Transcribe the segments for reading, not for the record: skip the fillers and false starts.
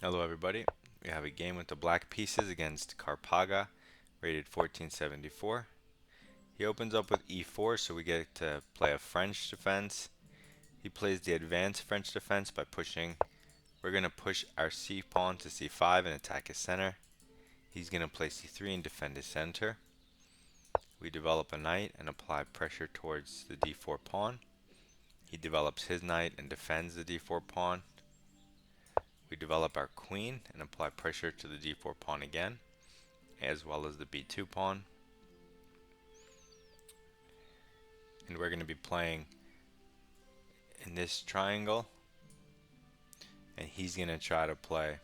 Hello everybody. We have a game with the black pieces against Karpaga, rated 1474. He opens up with e4, so we get to play a French defense. He plays the advanced French defense by pushing. We're going to push our c pawn to c5 and attack his center. He's going to play c3 and defend his center. We develop a knight and apply pressure towards the d4 pawn. He develops his knight and defends the d4 pawn. We develop our queen and apply pressure to the d4 pawn again, as well as the b2 pawn. And we're going to be playing in this triangle, and he's going to try to play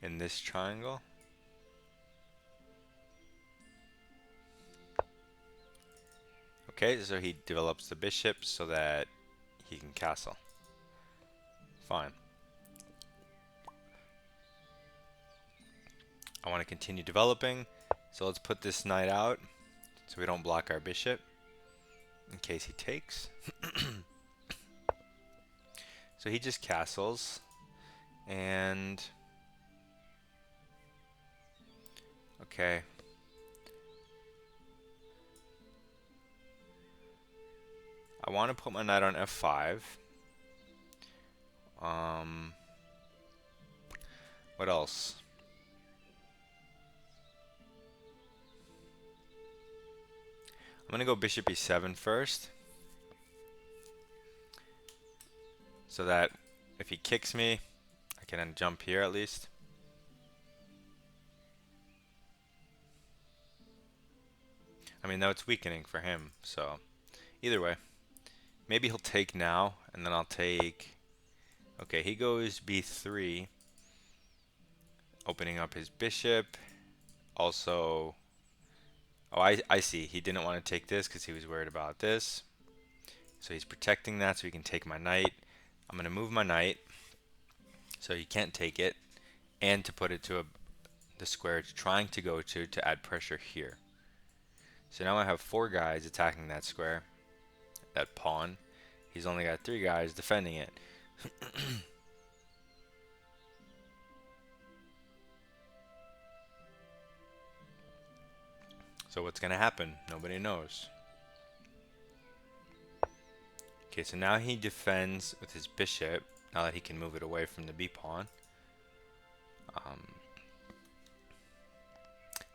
in this triangle. Okay, so he develops the bishop so that he can castle. Fine. I want to continue developing, so let's put this knight out so we don't block our bishop in case he takes. So he just castles, and okay. I want to put my knight on f5. What else? I'm going to go bishop e7 first, so that if he kicks me, I can then jump here at least. I mean, though it's weakening for him, so either way. Maybe he'll take now, and then I'll take... Okay, he goes b3, opening up his bishop. Also... Oh, I see. He didn't want to take this because he was worried about this. So he's protecting that so he can take my knight. I'm going to move my knight so he can't take it, and to put it to the square it's trying to go to add pressure here. So now I have 4 guys attacking that square, that pawn. He's only got 3 guys defending it. So what's going to happen? Nobody knows. Okay, so now he defends with his bishop, now that he can move it away from the b pawn.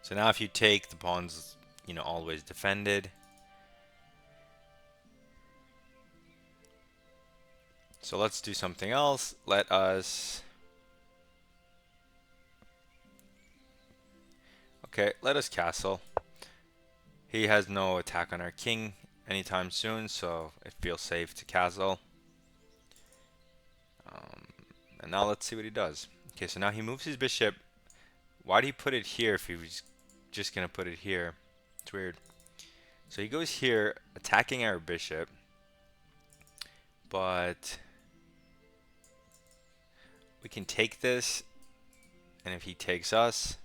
So now if you take, the pawn's, always defended. So let's do something else. Let us... Okay, let us castle. He has no attack on our king anytime soon, so it feels safe to castle. And now let's see what he does. Okay, so now he moves his bishop. Why did he put it here if he was just going to put it here? It's weird. So he goes here, attacking our bishop. But we can take this, and if he takes us,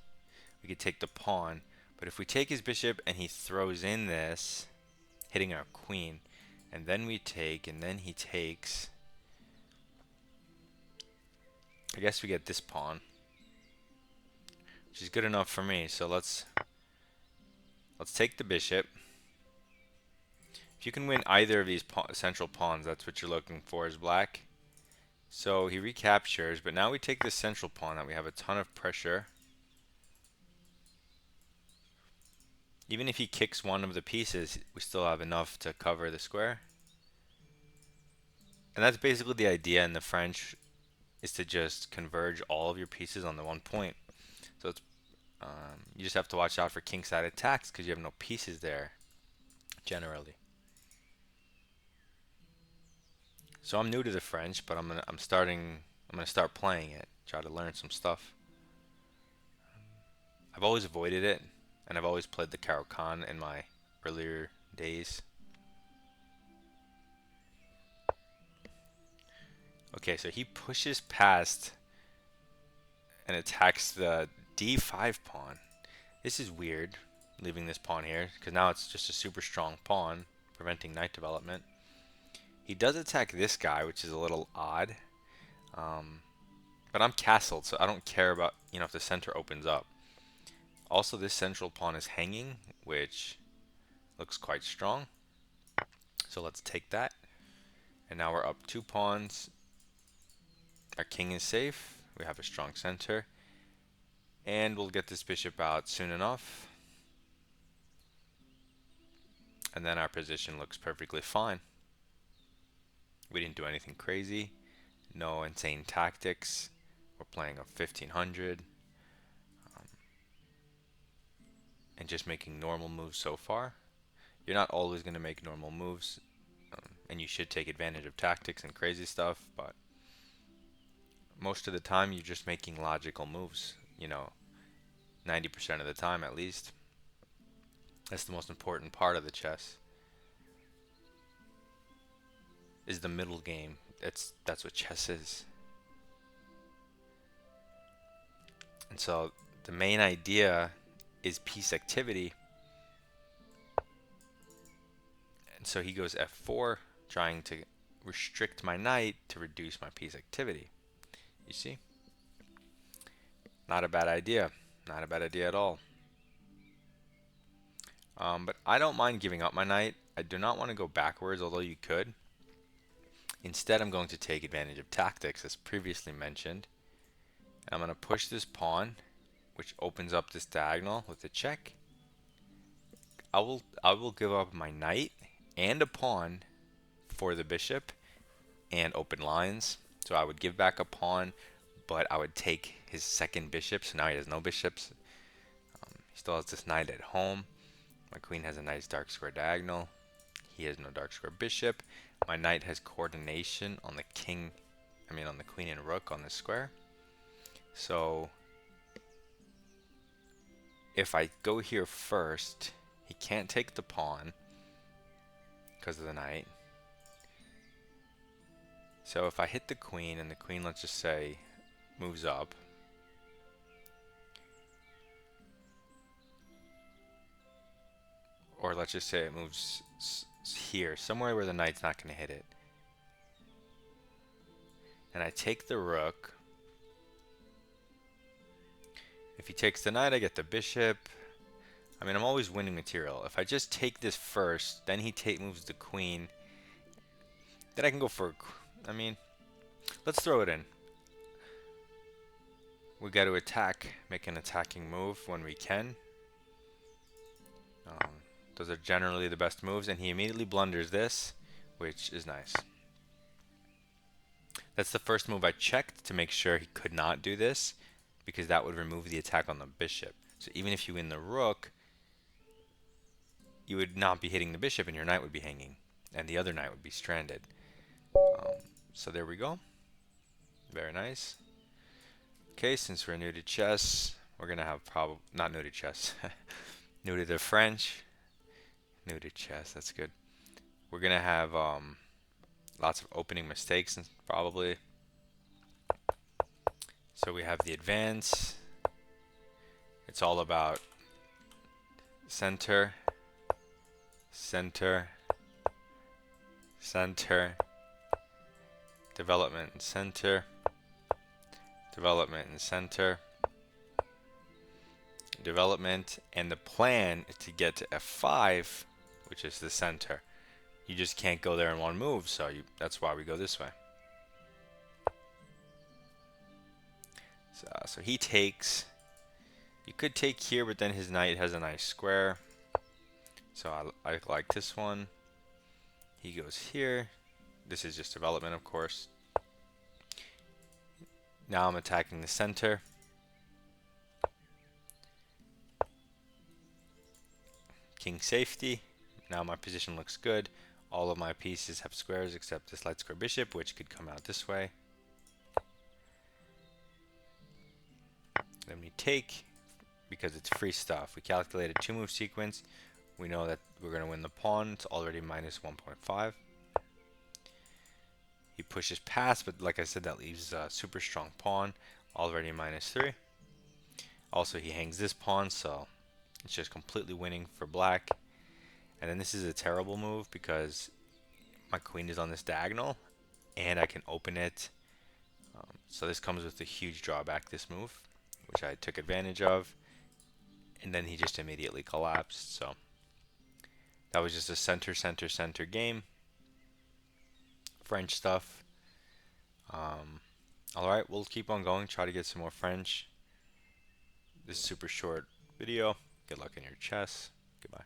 we could take the pawn. But if we take his bishop and he throws in this, hitting our queen, and then we take, and then he takes, I guess we get this pawn, which is good enough for me. So let's take the bishop. If you can win either of these central pawns, that's what you're looking for as black. So he recaptures, but now we take this central pawn that we have a ton of pressure. Even if he kicks one of the pieces, we still have enough to cover the square. And that's basically the idea in the French, is to just converge all of your pieces on the one point. So it's you just have to watch out for kingside attacks because you have no pieces there generally. So I'm new to the French, but I'm gonna start playing it, try to learn some stuff. I've always avoided it, and I've always played the caro-kann in my earlier days. Okay, so he pushes past and attacks the d5 pawn. This is weird, leaving this pawn here, because now it's just a super strong pawn, preventing knight development. He does attack this guy, which is a little odd. But I'm castled, so I don't care about, if the center opens up. Also, this central pawn is hanging, which looks quite strong. So let's take that. And now we're up 2 pawns. Our king is safe. We have a strong center. And we'll get this bishop out soon enough. And then our position looks perfectly fine. We didn't do anything crazy. No insane tactics. We're playing a 1500. And just making normal moves so far. You're not always going to make normal moves. And you should take advantage of tactics and crazy stuff. But most of the time, you're just making logical moves. 90% of the time at least. That's the most important part of the chess. Is the middle game. That's what chess is. And so the main idea is piece activity. And so he goes f4, trying to restrict my knight to reduce my piece activity. You see? Not a bad idea. Not a bad idea at all. But I don't mind giving up my knight. I do not want to go backwards, although you could. Instead, I'm going to take advantage of tactics, as previously mentioned. And I'm going to push this pawn, which opens up this diagonal with a check. I will give up my knight and a pawn for the bishop and open lines. So I would give back a pawn, but I would take his second bishop. So now he has no bishops. He still has this knight at home. My queen has a nice dark square diagonal. He has no dark square bishop. My knight has coordination on the king, on the queen and rook on the square. So if I go here first, he can't take the pawn because of the knight. So if I hit the queen and the queen, let's just say, moves up, or let's just say it moves here, somewhere where the knight's not going to hit it, and I take the rook. If he takes the knight, I get the bishop. I'm always winning material. If I just take this first, then he moves the queen, then I can go for, let's throw it in. We got to attack, make an attacking move when we can. Those are generally the best moves, and he immediately blunders this, which is nice. That's the first move I checked to make sure he could not do this, because that would remove the attack on the bishop. So even if you win the rook, you would not be hitting the bishop and your knight would be hanging, and the other knight would be stranded. So there we go. Very nice. Okay, since we're new to chess, we're going to have not new to chess, new to the French. New to chess, that's good. We're going to have lots of opening mistakes, probably. So we have the advance. It's all about center, center, center, development and center, development and center, development, and the plan is to get to f5, which is the center. You just can't go there in one move, so that's why we go this way. So he takes. You could take here, but then his knight has a nice square. So I like this one. He goes here. This is just development, of course. Now I'm attacking the center. King safety. Now my position looks good. All of my pieces have squares except this light square bishop, which could come out this way. Then we take, because it's free stuff. We calculated 2-move sequence. We know that we're going to win the pawn. It's already minus 1.5. He pushes past, but like I said, that leaves a super strong pawn, already minus 3. Also, he hangs this pawn, so it's just completely winning for black. And then this is a terrible move because my queen is on this diagonal, and I can open it So this comes with a huge drawback, this move, which I took advantage of, and then he just immediately collapsed. So that was just a center game. French stuff. Alright, we'll keep on going, try to get some more French. This is super short video. Good luck in your chess. Goodbye.